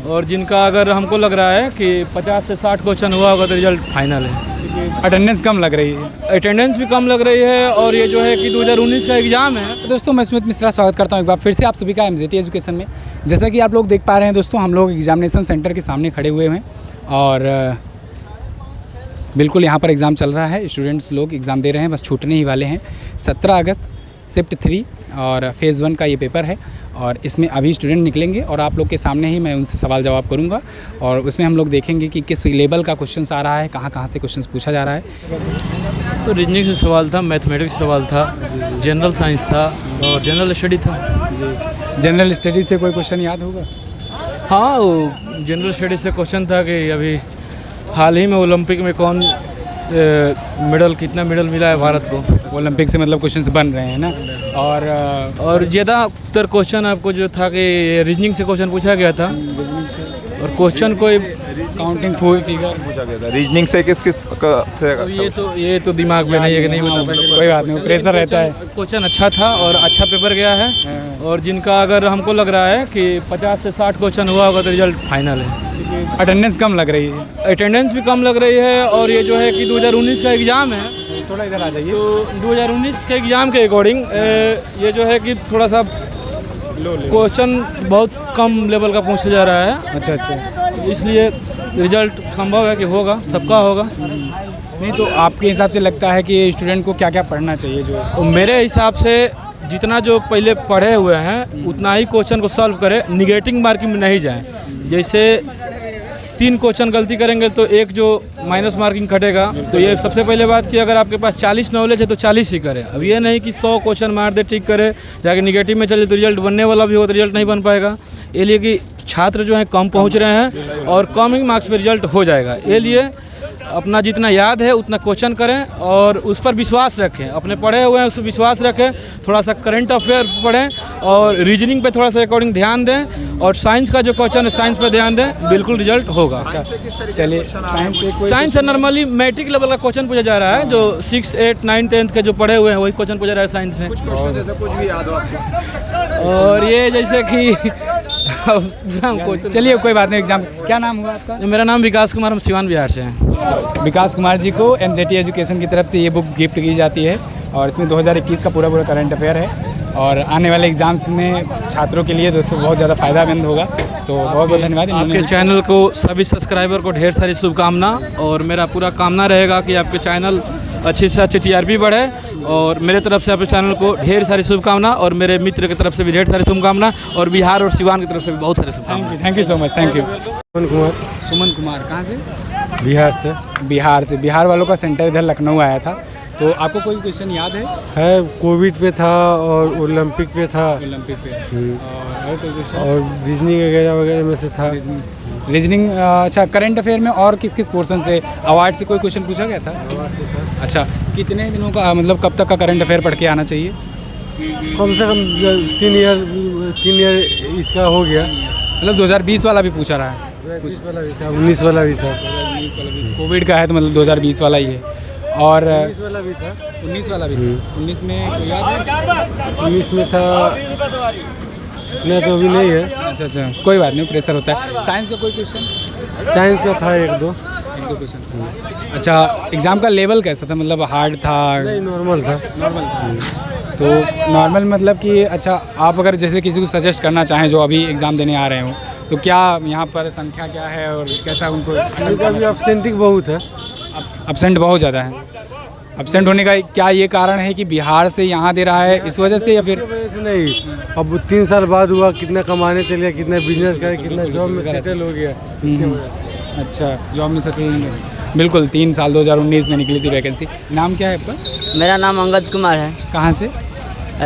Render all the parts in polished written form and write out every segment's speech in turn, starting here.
और जिनका अगर हमको लग रहा है कि 50 से 60 क्वेश्चन हुआ होगा तो रिजल्ट फाइनल है। अटेंडेंस कम लग रही है, अटेंडेंस भी कम लग रही है और ये जो है कि 2019 का एग्ज़ाम है। तो दोस्तों मैं स्मित मिश्रा स्वागत करता हूं एक बार फिर से आप सभी का एमजेटी एजुकेशन में। जैसा कि आप लोग देख पा रहे हैं दोस्तों, हम लोग एग्जामिनेशन सेंटर के सामने खड़े हुए हैं और बिल्कुल यहाँ पर एग्ज़ाम चल रहा है। स्टूडेंट्स लोग एग्ज़ाम दे रहे हैं, बस छूटने ही वाले हैं। 17 अगस्त शिफ्ट 3 और फेज़ 1 का ये पेपर है और इसमें अभी स्टूडेंट निकलेंगे और आप लोग के सामने ही मैं उनसे सवाल जवाब करूंगा और उसमें हम लोग देखेंगे कि किस लेवल का क्वेश्चन आ रहा है, कहाँ से क्वेश्चन पूछा जा रहा है। तो रीजनिंग से सवाल था, मैथमेटिक्स से सवाल था, जनरल साइंस था और जनरल स्टडी था। जी, जनरल स्टडी से कोई क्वेश्चन याद होगा? हाँ, वो जनरल स्टडी से क्वेश्चन था कि अभी हाल ही में ओलंपिक में कौन कितना मेडल मिला है भारत को। ओलंपिक से मतलब क्वेश्चंस बन रहे हैं ना। और ज़्यादातर क्वेश्चन आपको जो था कि रीजनिंग से क्वेश्चन पूछा गया था और क्वेश्चन कोई काउंटिंग फिगर पूछा गया था। रीजनिंग से किस का थे? ये तो दिमाग में नहीं है कि नहीं बता पाएंगे। कोई बात नहीं, प्रेशर रहता है। क्वेश्चन अच्छा था और अच्छा पेपर गया है और जिनका अगर हमको लग रहा है कि 50 से 60 क्वेश्चन हुआ होगा तो रिजल्ट फाइनल है। अटेंडेंस कम लग रही है, अटेंडेंस भी कम लग रही है और ये जो है कि 2019 का एग्ज़ाम है। थोड़ा इधर आ जाइए। तो 2019 के एग्ज़ाम के अकॉर्डिंग ये जो है कि थोड़ा सा क्वेश्चन बहुत कम लेवल का पूछा जा रहा है। अच्छा, इसलिए रिजल्ट संभव है कि होगा, सबका होगा। नहीं तो आपके हिसाब से लगता है कि स्टूडेंट को क्या क्या पढ़ना चाहिए? जो मेरे हिसाब से जितना जो पहले पढ़े हुए हैं उतना ही क्वेश्चन को सॉल्व करें, निगेटिव मार्किंग में नहीं जाएं। जैसे 3 क्वेश्चन गलती करेंगे तो एक जो माइनस मार्किंग कटेगा। तो ये सबसे पहले बात कि अगर आपके पास 40 नॉलेज है तो 40 ही करें। अब ये नहीं कि 100 क्वेश्चन मार दे, ठीक करे, जाके निगेटिव में चले तो रिजल्ट बनने वाला भी हो तो रिजल्ट नहीं बन पाएगा। ये लिए कि छात्र जो हैं कम पहुंच रहे हैं और कम ही मार्क्स पे रिजल्ट हो जाएगा। ये लिए अपना जितना याद है उतना क्वेश्चन करें और उस पर विश्वास रखें। अपने पढ़े हुए हैं उस पर विश्वास रखें, थोड़ा सा करंट अफेयर पढ़ें और रीजनिंग पे थोड़ा सा अकॉर्डिंग ध्यान दें और साइंस का जो क्वेश्चन है साइंस पर ध्यान दें, बिल्कुल रिजल्ट होगा। चलिए, साइंस से नॉर्मली मैट्रिक लेवल का क्वेश्चन पूछा जा रहा है। जो 6, 8, 9, 10 के जो पढ़े हुए हैं वही क्वेश्चन पूछा जा रहा है साइंस में। कुछ भी याद हो आपको? और ये जैसे कि चलिए कोई बात नहीं। एग्जाम क्या नाम हुआ आपका? मेरा नाम विकास कुमार, हम सिवान बिहार से हैं। विकास कुमार जी को एमजेटी एजुकेशन की तरफ से ये बुक गिफ्ट की जाती है और इसमें 2021 का पूरा करंट अफेयर है और आने वाले एग्जाम्स में छात्रों के लिए दोस्तों बहुत ज़्यादा फ़ायदामंद होगा। तो बहुत बहुत धन्यवाद। आपके चैनल को सभी सब्सक्राइबर को ढेर सारी शुभकामना और मेरा पूरा कामना रहेगा कि आपके चैनल अच्छी से अच्छी टीआरपी बढ़े और मेरे तरफ से आपके चैनल को ढेर सारी शुभकामना और मेरे मित्र की तरफ से भी ढेर सारी शुभकामना और बिहार और सिवान की तरफ से भी बहुत सारी शुभकामना। Thank you so much. Thank you. Suman Kumar कहाँ से? बिहार से। बिहार वालों का सेंटर इधर लखनऊ आया था। तो आपको कोई क्वेश्चन याद है? कोविड पे था और ओलंपिक पे था। ओलंपिक पे और कोई क्वेश्चन? और रीजनिंग वगैरह में से था। रीजनिंग अच्छा। करंट अफेयर में और किस किस पोर्शन से, अवार्ड से कोई क्वेश्चन पूछा गया था? अच्छा, कितने दिनों का मतलब कब तक का करंट अफेयर पढ़ के आना चाहिए? कम से कम 3 ईयर इसका हो गया। मतलब 2020 वाला भी पूछा रहा है? 20 वाला भी था, 19 वाला भी था। कोविड का है तो मतलब 2020 वाला ही है। और 19 वाला भी था। 19 वाला भी था। 19 में कोई याद है? 19 में था नहीं तो अभी नहीं है। अच्छा, कोई बात नहीं, प्रेशर होता है। साइंस का कोई क्वेश्चन? साइंस का था 1-2 क्वेश्चन। अच्छा, एग्ज़ाम का लेवल कैसा था? मतलब हार्ड था? नहीं, नॉर्मल था। तो नॉर्मल मतलब कि अच्छा, आप अगर जैसे किसी को सजेस्ट करना चाहें जो अभी एग्ज़ाम देने आ रहे हो तो क्या यहाँ पर संख्या क्या है और कैसा उनको? अभी एब्सेंटिंग बहुत है। एब्सेंट बहुत ज़्यादा है। एब्सेंट होने का क्या ये कारण है कि बिहार से यहाँ दे रहा है इस वजह से या फिर? नहीं, अब 3 साल बाद हुआ, कितना कमाने चले गया, कितना बिजनेस करे, कितना जॉब में सेटल हो गया। अच्छा, जॉब में सेटल बिल्कुल 3 साल 2019 में निकली थी वैकेंसी। नाम क्या है आपका? मेरा नाम अंगद कुमार है। कहाँ से?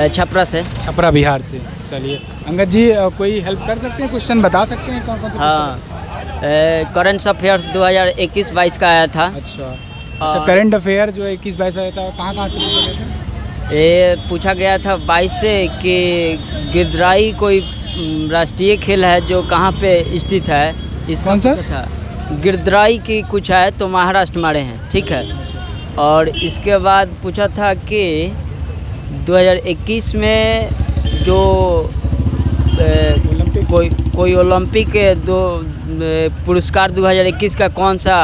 छपरा से। छपरा बिहार से। चलिए अंगद जी, कोई हेल्प कर सकते हैं? क्वेश्चन बता सकते हैं कौन कौन से? हाँ, करंट अफेयर्स 2021-22 का आया था। अच्छा, करंट अफेयर जो 21-22 आया था, कहाँ से पूछा गया था? ये पूछा गया था 22 से कि गिरदाई कोई राष्ट्रीय खेल है जो कहाँ पे स्थित है। इसका कौन सा था? गिरदाई की कुछ है तो महाराष्ट्र मारे हैं, ठीक है। और इसके बाद पूछा था कि 2021 में जो कोई ओलंपिक के पुरस्कार 2021 का कौन सा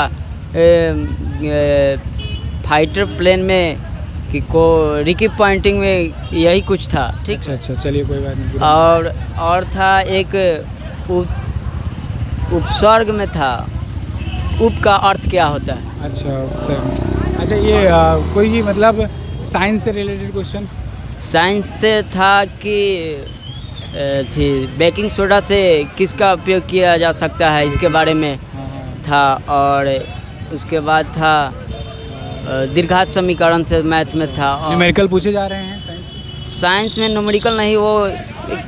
फाइटर प्लेन में कि रिकी पॉइंटिंग में यही कुछ था। ठीक। अच्छा, चलिए कोई बात नहीं। और था एक उपसर्ग में था। उप का अर्थ क्या होता है? अच्छा, ये कोई मतलब साइंस से रिलेटेड क्वेश्चन? साइंस से था कि थी बेकिंग सोडा से किसका उपयोग किया जा सकता है, इसके बारे में था। और उसके बाद था दीर्घात समीकरण से मैथ में था। और न्यूमेरिकल पूछे जा रहे हैं साइंस में न्यूमेरिकल नहीं, वो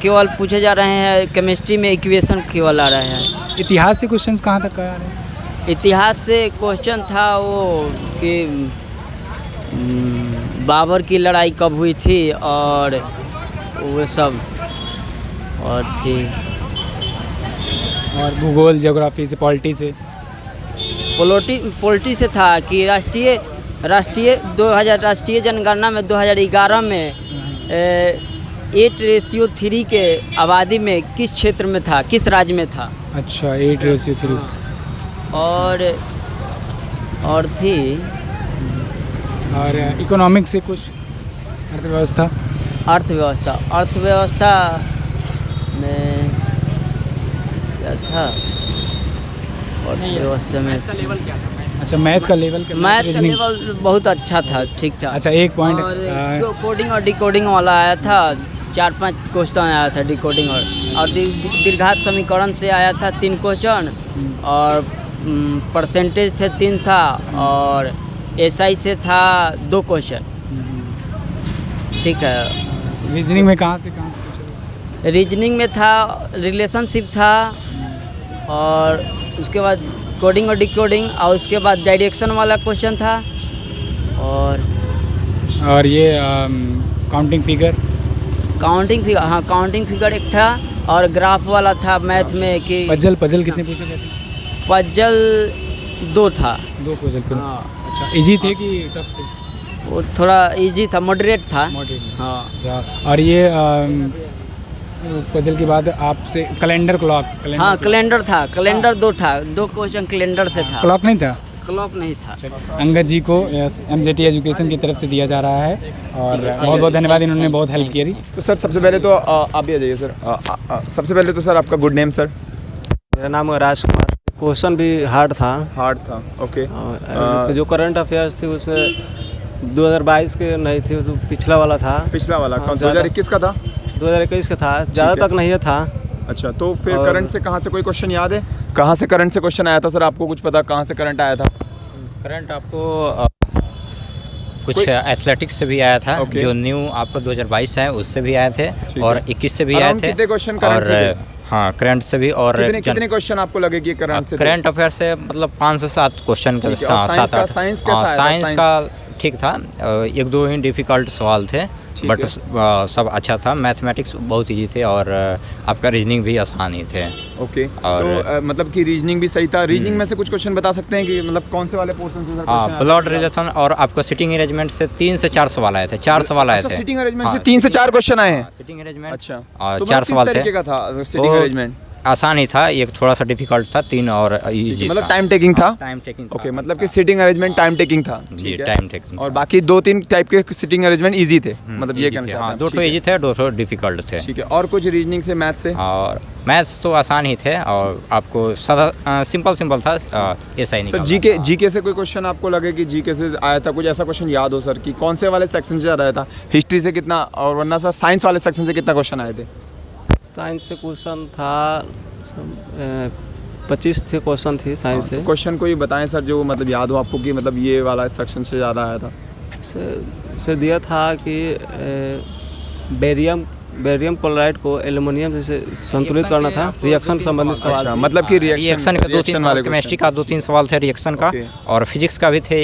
केवल पूछे जा रहे हैं। केमिस्ट्री में इक्वेशन केवल आ रहा है। इतिहास से क्वेश्चंस कहाँ तक आ रहे हैं? इतिहास से क्वेश्चन था वो कि बाबर की लड़ाई कब हुई थी और वो सब और थी। और भूगोल, ज्योग्राफी से, पॉलिटी से? पॉलिटी से था कि राष्ट्रीय जनगणना में 2011 में 8:3 के आबादी में किस क्षेत्र में था, किस राज्य में था? अच्छा, 8:3। और थी और इकोनॉमिक्स से कुछ? अर्थव्यवस्था में क्या था? अर्थव्यवस्था में अच्छा, मैथ का लेवल बहुत अच्छा था, ठीक था। अच्छा, एक पॉइंट। और कोडिंग और डिकोडिंग वाला आया था, 4-5 क्वेश्चन आया था डिकोडिंग और दीर्घात समीकरण से आया था 3 क्वेश्चन। और परसेंटेज थे 3 था। और एसआई से था 2 क्वेश्चन। ठीक है। रीजनिंग में कहाँ से पूछा? रीजनिंग में था रिलेशनशिप था। और उसके बाद कोडिंग और डिकोडिंग। और उसके बाद डायरेक्शन वाला क्वेश्चन था। और ये काउंटिंग फिगर? हाँ, काउंटिंग फिगर एक था। और ग्राफ वाला था मैथ में कि पजल कितने पूछे गए थे? पजल 2 था। 2 पजल। हाँ। अच्छा, इजी थे कि टफ थे? वो थोड़ा इजी था, मॉडरेट था। हाँ। और ये पजल के बाद आपसे कैलेंडर क्लॉक? हाँ, कैलेंडर था। कैलेंडर 2 था, 2 क्वेश्चन कैलेंडर से था। क्लॉक नहीं था? क्लॉक नहीं था। अंगद जी को MJT एजुकेशन की तरफ से दिया जा रहा है और बहुत बहुत धन्यवाद, इन्होंने बहुत हेल्प की। तो सर सबसे पहले तो आप भी आ जाइए सर। सबसे पहले तो सर आपका गुड नेम सर? मेरा नाम है राजकुमार। क्वेश्चन भी हार्ड था। ओके। जो करंट अफेयर्स थी उससे 2022 के नहीं थी, तो पिछला वाला था। 2021 का था? 2021 का था, ज़्यादा तक नहीं था। अच्छा, तो फिर करंट से कहाँ से कोई क्वेश्चन याद है? कहाँ से करंट से क्वेश्चन आया था सर? आपको कुछ पता कहाँ से करंट आया था? करंट आपको कुछ एथलेटिक्स से भी आया था। जो न्यू आपको 2022 है उससे भी आए थे और 21 से भी आए थे। कितने क्वेश्चन करंट से थे? हाँ, करंट से भी। और कितने क्वेश्चन आपको लगे कि करंट से? करंट अफेयर से मतलब 5 से 7 क्वेश्चन का 7-8। साइंस का ठीक था, 1-2 ही डिफ़िकल्ट सवाल थे, बट सब अच्छा था। मैथमेटिक्स बहुत ईजी थे और आपका रीजनिंग भी आसान ही थे। ओके। और तो, मतलब कि रीजनिंग भी सही था। रीजनिंग में से कुछ क्वेश्चन बता सकते हैं कि मतलब कौन से वाले पोर्शन से? हाँ, ब्लड रिलेशन और आपका सिटिंग अरेंजमेंट से 3 से 4 सवाल आए थे। 4 सवाल आए थे। सिटिंग अरेंजमेंट से 3 से 4 क्वेश्चन आए हैं? Sitting arrangement. अच्छा, 4 सवाल थे। तरीके का था सिटिंग अरेंजमेंट? आसान ही था, एक थोड़ा सा डिफिकल्ट था, 3 और इजी। मतलब टाइम टेकिंग था? Time taking. ओके, मतलब कि सिटिंग अरेंजमेंट टाइम टेकिंग था? जी, टाइम टेकिंग। और बाकी 2-3 टाइप के सिटिंग अरेंजमेंट इजी थे, मतलब ये कहना चाहते हैं? 2 इजी थे, 2 डिफिकल्ट थे। ठीक है। और कुछ रीजनिंग से, मैथ से? और मैथ्स तो आसान ही थे और आपको सादा सिंपल था। ऐसा ही नहीं सर। जीके से कोई क्वेश्चन आपको लगे कि जीके से आया था? कुछ ऐसा क्वेश्चन याद हो सर कि कौन से वाले सेक्शन से आया था? हिस्ट्री से कितना, और वरना सर साइंस वाले सेक्शन से कितना क्वेश्चन आए थे? साइंस से क्वेश्चन था 25 थे क्वेश्चन थी साइंस से। क्वेश्चन कोई बताएं सर जो मतलब याद हो आपको कि मतलब ये वाला सेक्शन से ज़्यादा आया था? से दिया था कि बेरियम क्लोराइड को एल्युमिनियम से संतुलित करना था। रिएक्शन संबंधित सवाल। अच्छा, मतलब कि रिएक्शन का 2-3 वाले, केमिस्ट्री का 2-3 सवाल थे रिएक्शन का, और फिजिक्स का भी थे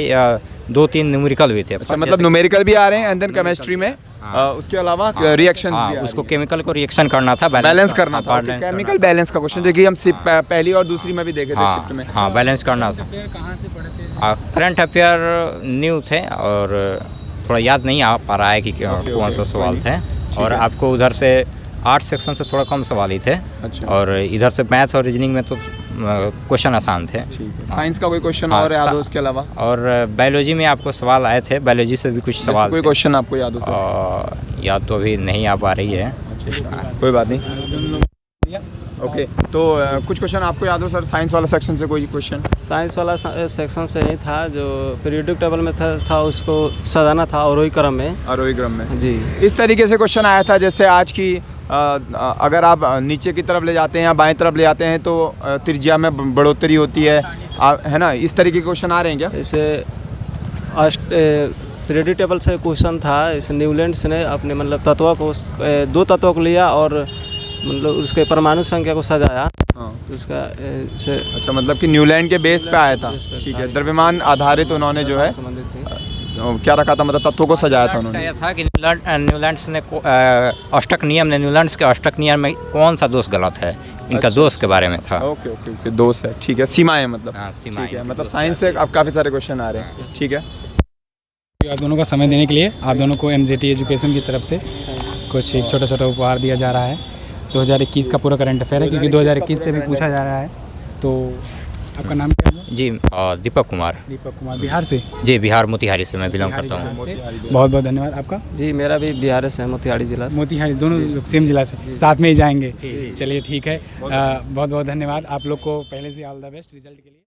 2-3 न्यूमेरिकल भी थे। अच्छा, मतलब न्यूमेरिकल भी आ रहे हैं एंड देन केमिस्ट्री में उसके अलावा रिएक्शंस भी। उसको केमिकल को रिएक्शन करना था, बैलेंस करना था। केमिकल बैलेंस का क्वेश्चन देखिए हम पहली और दूसरी में भी देखे थे शिफ्ट में। हाँ, बैलेंस करना था। कहाँ से पढ़े थे? करंट अफेयर न्यू थे और थोड़ा याद नहीं आ पा रहा है कि कौन सा सवाल थे। और आपको उधर से आर्ट सेक्शन से थोड़ा कम सवाल ही थे। अच्छा। और इधर से मैथ और रीजनिंग में तो क्वेश्चन आसान थे। साइंस का कोई क्वेश्चन हाँ, और याद हो उसके अलावा? और बायोलॉजी में आपको सवाल आए थे, बायोलॉजी से भी कुछ सवाल कोई थे। क्वेश्चन आपको याद हो सर? याद तो अभी नहीं आ पा रही है। कोई बात नहीं। ओके, तो कुछ क्वेश्चन आपको याद हो सर साइंस वाला सेक्शन से? कोई क्वेश्चन साइंस वाला सेक्शन से नहीं था, जो पीरियोडिक टेबल में था उसको सजाना था आरोही क्रम में। आरोही क्रम में जी। इस तरीके से क्वेश्चन आया था जैसे आज की अगर आप नीचे की तरफ ले जाते हैं या बाएं तरफ ले जाते हैं तो त्रिज्या में बढ़ोतरी होती है ना? इस तरीके के क्वेश्चन आ रहे हैं क्या? इसे पीरियोडिक टेबल से क्वेश्चन था। इसे न्यूलैंड्स ने अपने मतलब तत्वों को 2 तत्वों को लिया और मतलब उसके परमाणु संख्या को सजाया। हाँ। तो उसका से अच्छा, मतलब कि न्यूलैंड के बेस पे आया था। बेस पे ठीक था। है, द्रव्यमान आधारित उन्होंने जो है संबंधित थी। क्या रखा था, मतलब तत्वों को सजाया था का उन्होंने। यह था कि न्यूलैंड्स ने अष्टक नियम ने न्यूलैंड्स के अष्टक नियम में कौन सा दोष गलत है, इनका दोष के बारे में था। ओके ओके ओके, दोष है। ठीक है, सीमाएं मतलब। हाँ, सीमाएं। ठीक है, मतलब साइंस से अब काफ़ी सारे क्वेश्चन आ रहे हैं। ठीक है, आप दोनों का समय देने के लिए आप दोनों को MJT एजुकेशन की तरफ से कुछ एक छोटा छोटा उपहार दिया जा रहा है। 2021 का पूरा करंट अफेयर है, क्योंकि 2021 से भी पूछा जा रहा है। तो आपका नाम क्या है? जी, दीपक कुमार। दीपक कुमार, बिहार से? जी, बिहार मोतिहारी से मैं बिलोंग करता हूँ। बहुत बहुत धन्यवाद। आपका? जी, मेरा भी बिहार से है, मोतिहारी जिला से। मोतिहारी, दोनों लोग सेम जिला से, साथ में ही जाएंगे। चलिए ठीक है, बहुत बहुत धन्यवाद आप लोग को पहले से। ऑल द बेस्ट रिजल्ट के लिए।